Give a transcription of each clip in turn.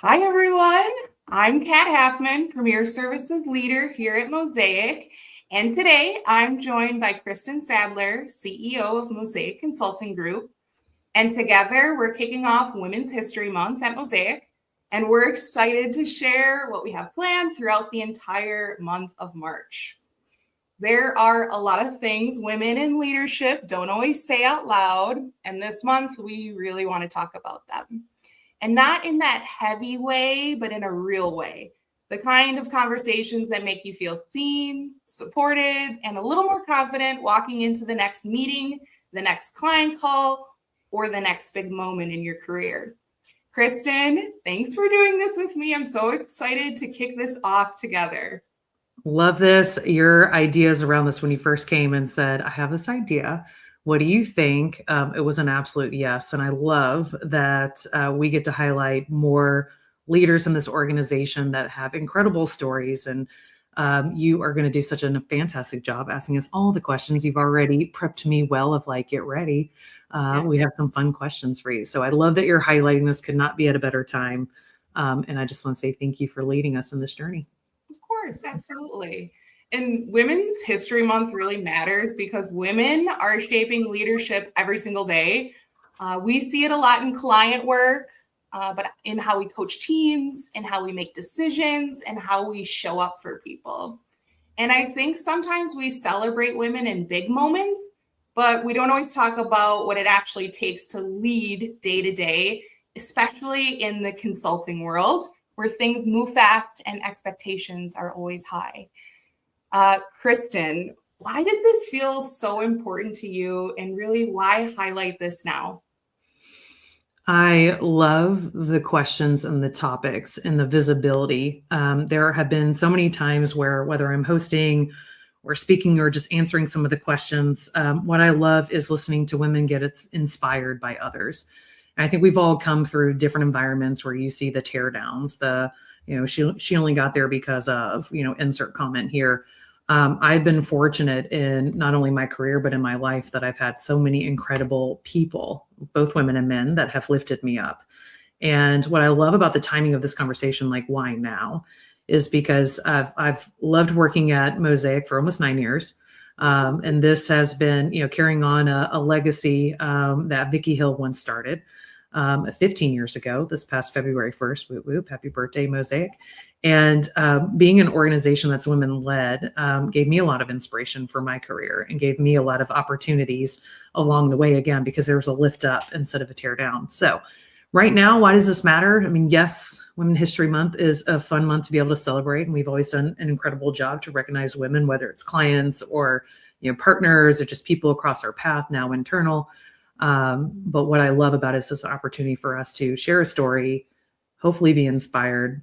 Hi, everyone. I'm Kat Halfmann, Premier Services Leader here at Mosaic. And today I'm joined by Krystyn Sadler, CEO of Mosaic Consulting Group. And together we're kicking off Women's History Month at Mosaic. And we're excited to share what we have planned throughout the entire month of March. There are a lot of things women in leadership don't always say out loud. And this month we really want to talk about them. And not in that heavy way, but in a real way. The kind of conversations that make you feel seen, supported, and a little more confident walking into the next meeting, the next client call, or the next big moment in your career. Krystyn, thanks for doing this with me. I'm so excited to kick this off together. Love this. Your ideas around this when you first came and said, I have this idea. What do you think? It was an absolute yes. And I love that we get to highlight more leaders in this organization that have incredible stories. And you are going to do such a fantastic job asking us all the questions. You've already prepped me well of like, get ready. We have some fun questions for you. So I love that you're highlighting this. Could not be at a better time. And I just want to say thank you for leading us in this journey. Of course, absolutely. And Women's History Month really matters because women are shaping leadership every single day. We see it a lot in client work, but in how we coach teams, and how we make decisions, and how we show up for people. And I think sometimes we celebrate women in big moments, but we don't always talk about what it actually takes to lead day to day, especially in the consulting world where things move fast and expectations are always high. Krystyn, why did this feel so important to you, and really why highlight this now? I love the questions and the topics and the visibility. There have been so many times where, whether I'm hosting or speaking or just answering some of the questions, what I love is listening to women get inspired by others. And I think we've all come through different environments where you see the teardowns, she only got there because of, insert comment here. I've been fortunate in not only my career, but in my life that I've had so many incredible people, both women and men, that have lifted me up. And what I love about the timing of this conversation, like why now, is because I've loved working at Mosaic for almost 9 years. And this has been, carrying on a legacy that Vicki Hill once started 15 years ago, this past February 1st. Whoop, whoop, happy birthday, Mosaic. And being an organization that's women-led gave me a lot of inspiration for my career and gave me a lot of opportunities along the way, again, because there was a lift up instead of a tear down. So right now, why does this matter? I mean, yes, Women's History Month is a fun month to be able to celebrate. And we've always done an incredible job to recognize women, whether it's clients or partners or just people across our path, now internal. But what I love about it is this opportunity for us to share a story, hopefully be inspired.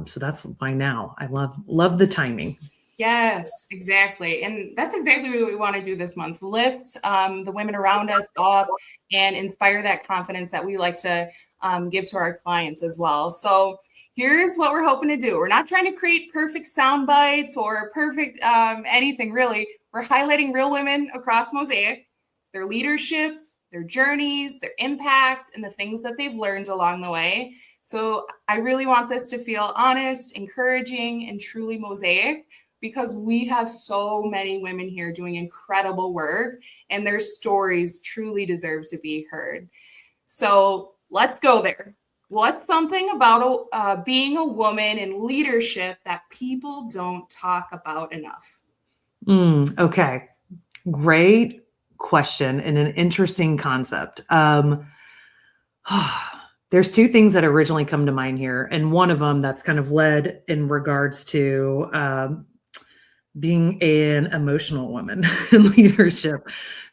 So that's why now. I love the timing. Yes, exactly. And that's exactly what we want to do this month. Lift the women around us up and inspire that confidence that we like to give to our clients as well. So here's what we're hoping to do. We're not trying to create perfect sound bites or perfect anything, really. We're highlighting real women across Mosaic, their leadership, their journeys, their impact, and the things that they've learned along the way. So I really want this to feel honest, encouraging, and truly Mosaic, because we have so many women here doing incredible work, and their stories truly deserve to be heard. So let's go there. What's something about being a woman in leadership that people don't talk about enough? Okay. Great question and an interesting concept. There's two things that originally come to mind here. And one of them that's kind of led in regards to being an emotional woman in leadership.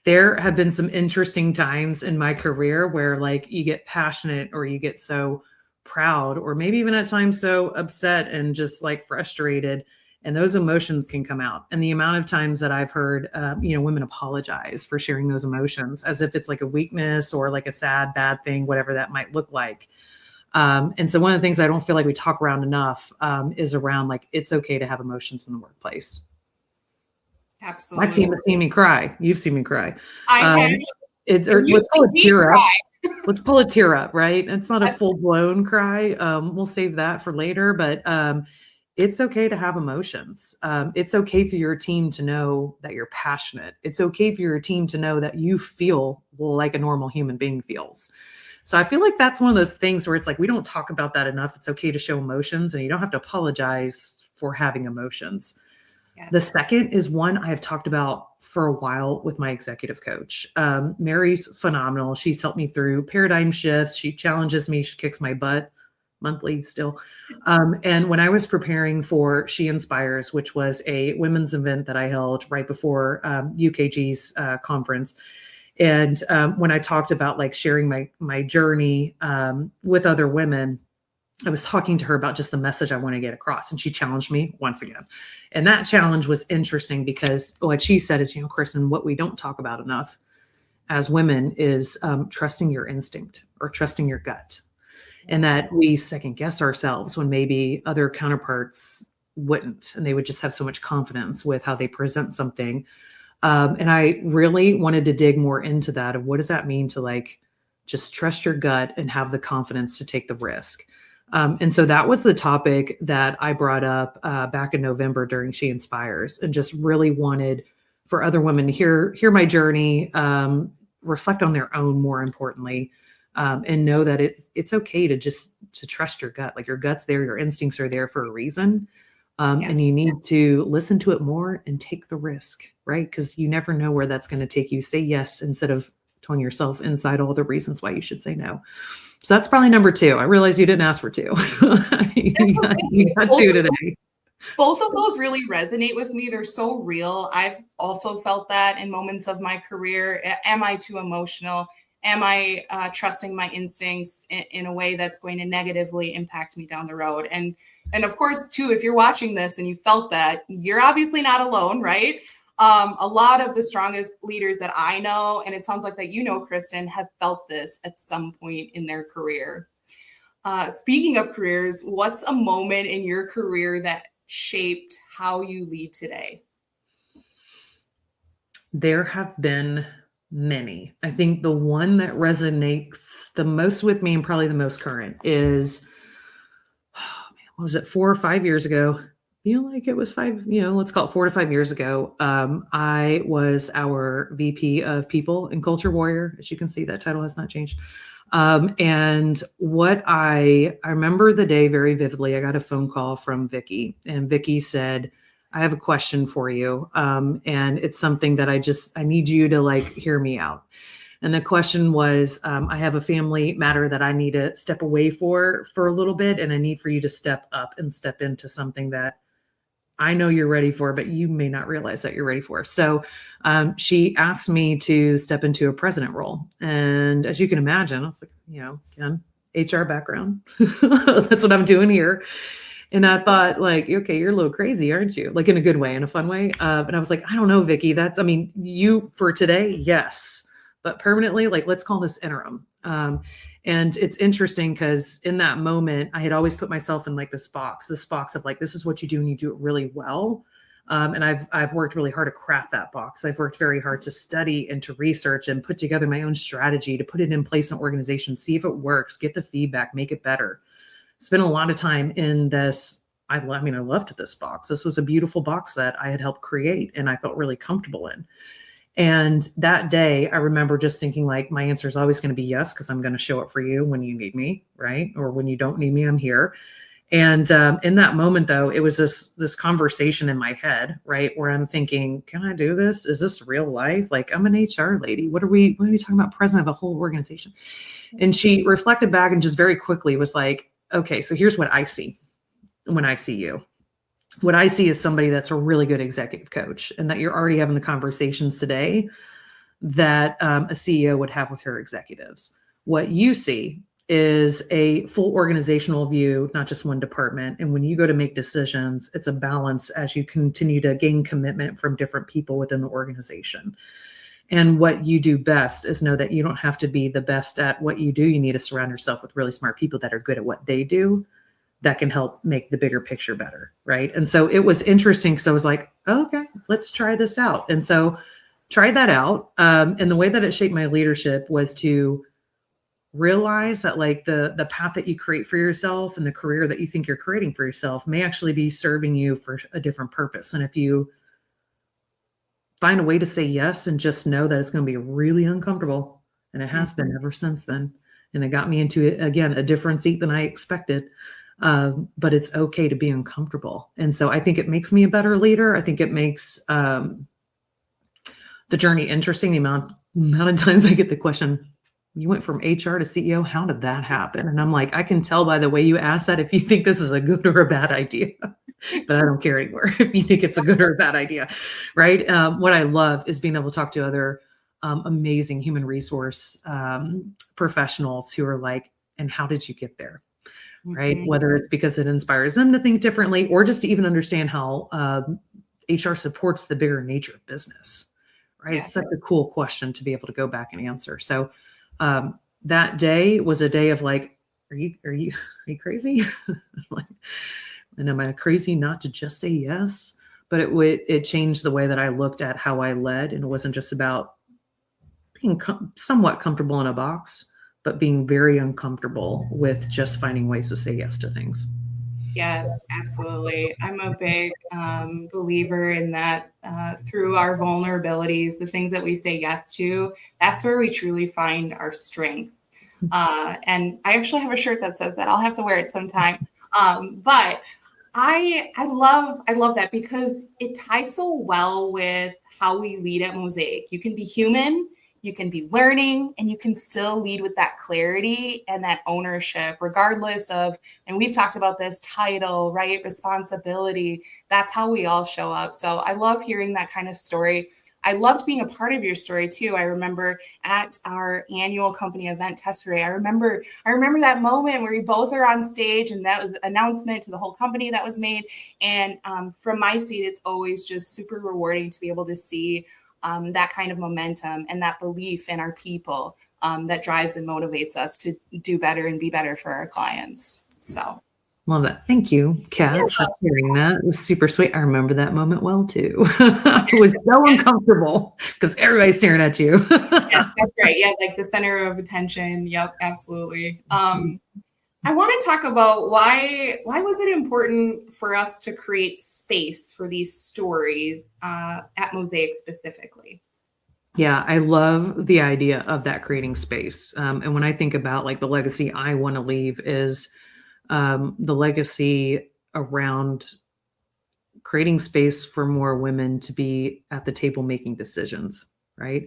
There have been some interesting times in my career where like you get passionate or you get so proud or maybe even at times so upset and just like frustrated. And those emotions can come out. And the amount of times that I've heard, women apologize for sharing those emotions as if it's like a weakness or like a sad, bad thing, whatever that might look like. And so one of the things I don't feel like we talk around enough is around like, it's okay to have emotions in the workplace. Absolutely. My team has seen me cry. You've seen me cry. I have. Let's call it tear up. let's pull a tear up, right? It's not a full blown cry. We'll save that for later, but it's okay to have emotions. It's okay for your team to know that you're passionate. It's okay for your team to know that you feel like a normal human being feels. So I feel like that's one of those things where it's like, we don't talk about that enough. It's okay to show emotions, and you don't have to apologize for having emotions. Yes. The second is one I have talked about for a while with my executive coach. Mary's phenomenal. She's helped me through paradigm shifts. She challenges me. She kicks my butt monthly still. And when I was preparing for She Inspires, which was a women's event that I held right before UKG's conference, and when I talked about like sharing my journey with other women, I was talking to her about just the message I want to get across, and she challenged me once again. And that challenge was interesting because what she said is, Krystyn, what we don't talk about enough as women is trusting your instinct or trusting your gut. And that we second guess ourselves when maybe other counterparts wouldn't, and they would just have so much confidence with how they present something. And I really wanted to dig more into that of what does that mean to like just trust your gut and have the confidence to take the risk. And so that was the topic that I brought up back in November during She Inspires, and just really wanted for other women to hear my journey, reflect on their own, more importantly, and know that it's okay to trust your gut. Like your gut's there, your instincts are there for a reason. And you need to listen to it more and take the risk, right? Because you never know where that's going to take you. Say yes instead of telling yourself inside all the reasons why you should say no. So that's probably number 2. I realized you didn't ask for 2. you got 2 today. Both of those really resonate with me. They're so real. I've also felt that in moments of my career. Am I too emotional? Am I trusting my instincts in a way that's going to negatively impact me down the road? And of course, too, if you're watching this and you felt that, you're obviously not alone, right? A lot of the strongest leaders that I know, and it sounds like that Krystyn, have felt this at some point in their career. Speaking of careers, what's a moment in your career that shaped how you lead today? There have been many. I think the one that resonates the most with me and probably the most current is, what was it, 4 or 5 years ago? Feel like it was 5, let's call it 4 to 5 years ago. I was our VP of People and Culture Warrior. As you can see, that title has not changed. And what I remember the day very vividly, I got a phone call from Vicki, and Vicki said, I have a question for you. And it's something that I need you to like hear me out. And the question was, I have a family matter that I need to step away for a little bit. And I need for you to step up and step into something that I know you're ready for, but you may not realize that you're ready for. So she asked me to step into a president role. And as you can imagine, I was like, again, HR background. That's what I'm doing here. And I thought like, okay, you're a little crazy, aren't you? Like in a good way, in a fun way. And I was like, I don't know, Vicki, you for today, yes, but permanently, like, let's call this interim. And it's interesting because in that moment, I had always put myself in like this box of like, this is what you do and you do it really well. And I've worked really hard to craft that box. I've worked very hard to study and to research and put together my own strategy to put it in place in organizations, see if it works, get the feedback, make it better. Spent a lot of time in this. I loved this box. This was a beautiful box that I had helped create and I felt really comfortable in. And that day, I remember just thinking like, my answer is always going to be yes, because I'm going to show up for you when you need me, right? Or when you don't need me, I'm here. And in that moment, though, it was this conversation in my head, right, where I'm thinking, can I do this? Is this real life? Like, I'm an HR lady. What are we talking about? President of a whole organization. And she reflected back and just very quickly was like, okay, so here's what I see when I see you. What I see is somebody that's a really good executive coach, and that you're already having the conversations today that a CEO would have with her executives. What you see is a full organizational view, not just one department. And when you go to make decisions, it's a balance as you continue to gain commitment from different people within the organization. And what you do best is know that you don't have to be the best at what you do. You need to surround yourself with really smart people that are good at what they do, that can help make the bigger picture better, right? And so it was interesting because I was like, oh, okay, let's try this out. And so tried that out. And the way that it shaped my leadership was to realize that like the path that you create for yourself and the career that you think you're creating for yourself may actually be serving you for a different purpose. And if you find a way to say yes and just know that it's going to be really uncomfortable, and it has been ever since then, and it got me into, again, a different seat than I expected. But it's okay to be uncomfortable. And so I think it makes me a better leader. I think it makes the journey interesting. The amount of times I get the question, you went from HR to CEO. How did that happen? And I'm like, I can tell by the way you ask that if you think this is a good or a bad idea, but I don't care anymore if you think it's a good or a bad idea, right? What I love is being able to talk to other amazing human resource professionals who are like, and how did you get there? Right? Whether it's because it inspires them to think differently or just to even understand how HR supports the bigger nature of business, right? Yes. It's such a cool question to be able to go back and answer. So that day was a day of like, are you crazy? Like, and am I crazy not to just say yes? But it changed the way that I looked at how I led. And it wasn't just about being somewhat comfortable in a box, but being very uncomfortable with just finding ways to say yes to things. Yes, absolutely. I'm a big believer in that through our vulnerabilities, the things that we say yes to, that's where we truly find our strength. And I actually have a shirt that says that. I'll have to wear it sometime. But I love that because it ties so well with how we lead at Mosaic. You can be human, you can be learning, and you can still lead with that clarity and that ownership, regardless of, and we've talked about this, title, right? Responsibility. That's how we all show up. So I love hearing that kind of story. I loved being a part of your story too. I remember at our annual company event, Tesserae, I remember that moment where you both are on stage and that was an announcement to the whole company that was made. And from my seat, it's always just super rewarding to be able to see that kind of momentum and that belief in our people that drives and motivates us to do better and be better for our clients. So. Love that. Thank you, Kat, for hearing that. It was super sweet. I remember that moment well, too. It was so uncomfortable because everybody's staring at you. Yes, that's right. Yeah, like the center of attention. Yep, absolutely. I want to talk about why was it important for us to create space for these stories at Mosaic specifically? Yeah, I love the idea of that creating space. And when I think about like the legacy I want to leave is the legacy around creating space for more women to be at the table making decisions, right?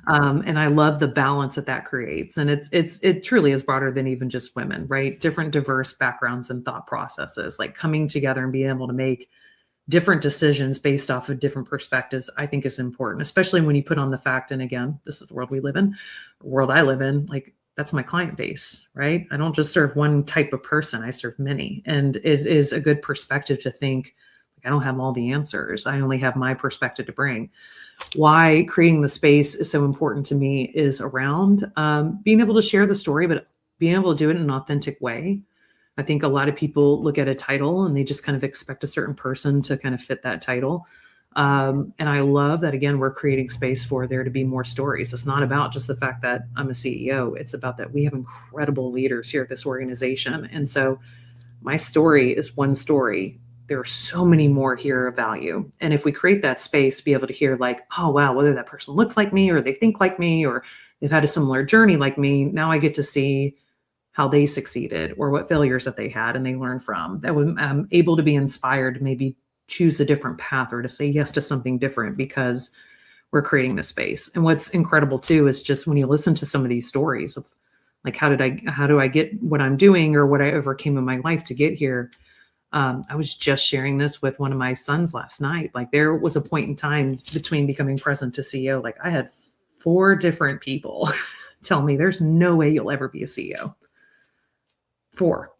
And I love the balance that creates. And it truly is broader than even just women, right? Different diverse backgrounds and thought processes, like coming together and being able to make different decisions based off of different perspectives, I think is important, especially when you put on the fact, and again, this is the world we live in, the world I live in, like that's my client base, right? I don't just serve one type of person, I serve many. And it is a good perspective to think, like, I don't have all the answers. I only have my perspective to bring. Why creating the space is so important to me is around being able to share the story, but being able to do it in an authentic way. I think a lot of people look at a title and they just kind of expect a certain person to kind of fit that title. And I love that, again, we're creating space for there to be more stories. It's not about just the fact that I'm a CEO. It's about that we have incredible leaders here at this organization. And so my story is one story. There are so many more here of value. And if we create that space, be able to hear like, oh, wow, whether that person looks like me or they think like me or they've had a similar journey like me, now I get to see how they succeeded or what failures that they had and they learned from. That I'm able to be inspired to maybe choose a different path or to say yes to something different because we're creating this space. And what's incredible too is just when you listen to some of these stories of like, how do I get what I'm doing or what I overcame in my life to get here? I was just sharing this with one of my sons last night. Like there was a point in time between becoming president to CEO. Like I had 4 different people tell me there's no way you'll ever be a CEO. 4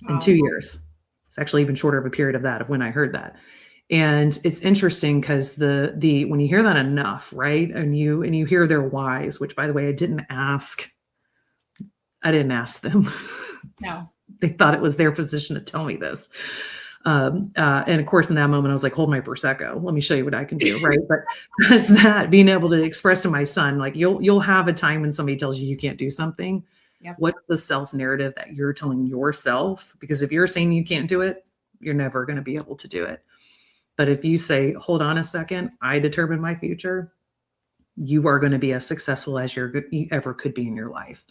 in 2 years. It's actually even shorter of a period of that of when I heard that. And it's interesting because the when you hear that enough, right? And you hear their whys, which by the way, I didn't ask them. No. They thought it was their position to tell me this. And of course, in that moment, I was like, hold my Prosecco. Let me show you what I can do. Right. But as that being able to express to my son, like you'll have a time when somebody tells you you can't do something. Yep. What's the self-narrative that you're telling yourself? Because if you're saying you can't do it, you're never going to be able to do it. But if you say, hold on a second, I determine my future, you are going to be as successful as you ever could be in your life.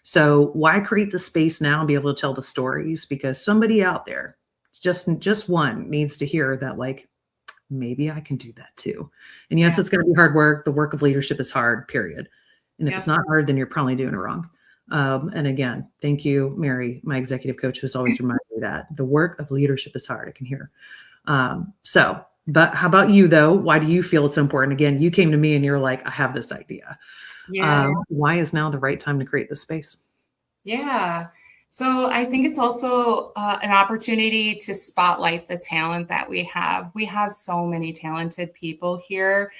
So why create the space now and be able to tell the stories? Because somebody out there, just one, needs to hear that, like, maybe I can do that too. And yes, Yeah. it's going to be hard work. The work of leadership is hard, period. And if Yep. it's not hard, then you're probably doing it wrong. And again, thank you, Mary, my executive coach, who's always reminded me that the work of leadership is hard. I can hear. But how about you though? Why do you feel it's so important? Again, you came to me and you're like, I have this idea. Yeah. Why is now the right time to create this space? Yeah. So I think it's also an opportunity to spotlight the talent that we have. We have so many talented people here.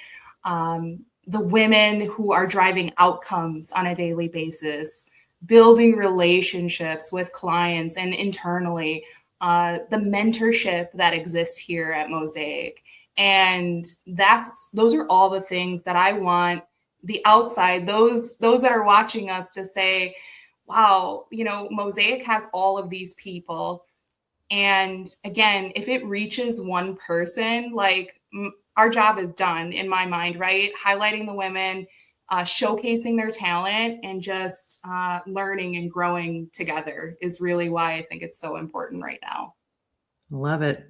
The women who are driving outcomes on a daily basis, building relationships with clients and internally, the mentorship that exists here at Mosaic. And those are all the things that I want the outside, those that are watching us, to say, wow, Mosaic has all of these people. And again, if it reaches one person, like, our job is done in my mind, right? Highlighting the women, showcasing their talent, and just learning and growing together is really why I think it's so important right now. Love it.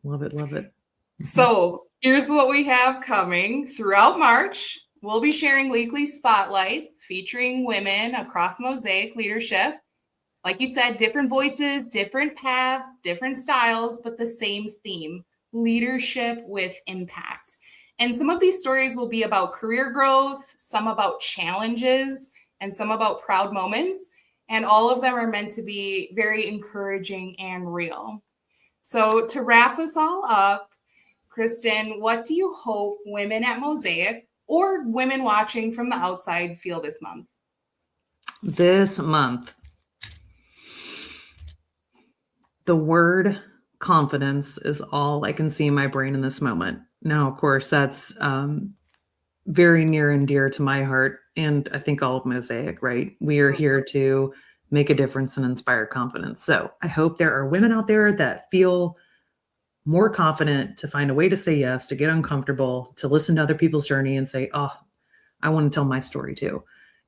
Love it. Love it. So here's what we have coming throughout March. We'll be sharing weekly spotlights featuring women across Mosaic leadership. Like you said, different voices, different paths, different styles, but the same theme: leadership with impact. And some of these stories will be about career growth, some about challenges, and some about proud moments. And all of them are meant to be very encouraging and real. So to wrap us all up, Krystyn, what do you hope women at Mosaic or women watching from the outside feel this month? This month, the word confidence is all I can see in my brain in this moment. Now, of course, that's very near and dear to my heart, and I think all of Mosaic, right? We are here to make a difference and inspire confidence. So I hope there are women out there that feel more confident to find a way to say yes, to get uncomfortable, to listen to other people's journey and say, oh, I want to tell my story too.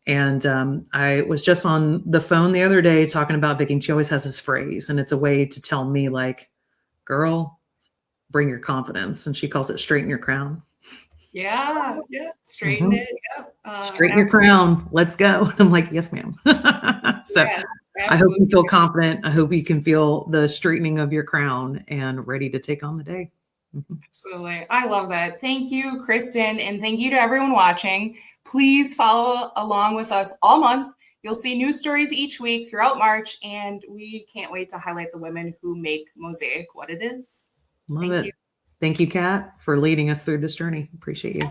And I was just on the phone the other day talking about Vicky. She always has this phrase, and it's a way to tell me, like, girl, bring your confidence. And she calls it straighten your crown. Yeah. Straighten it. Yep. Straighten your crown. Let's go. I'm like, yes, ma'am. So yes, I hope you feel confident. I hope you can feel the straightening of your crown and ready to take on the day. Absolutely. I love that. Thank you, Krystyn. And thank you to everyone watching. Please follow along with us all month. You'll see news stories each week throughout March, and we can't wait to highlight the women who make Mosaic what it is. Love it. Thank you, Kat, for leading us through this journey. Appreciate you.